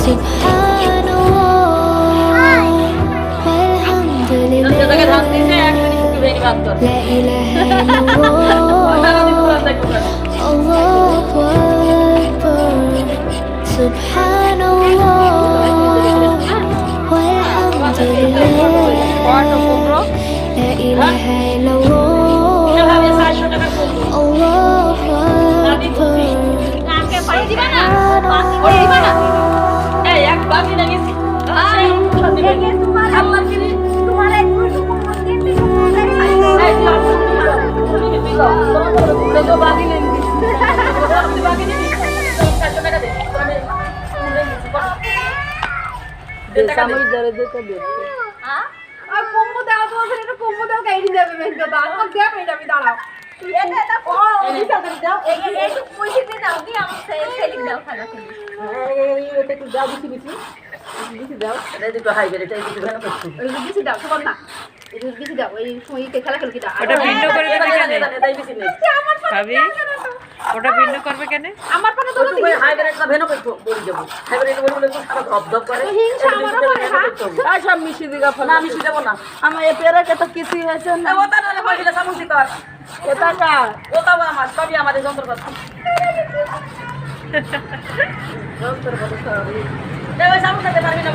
Subhanallah walhamdulillah La ilaha illallah Allahu Akbar Subhanallah walhamdulillah La ilaha illallah Allahu Akbar ওটা ভিন্ন করবে কেন? আমার পানে তো হাইব্রিডটা ভেনো কইতো বলি যাব হাইব্রিড বলে তো সারা ধপ ধপ করে হিংসা আমার হয় সব মিশি দিগা না মিশি দেব না আমার এ পেরাকে তো কিছু হয়েছে না ওটা না হইলে সামুসি কর ওটা কা ওটা আমার সবই আমাদের যন্ত্রপাতি যন্ত্রপাতি দেবে সামুসি দিতে পারবি না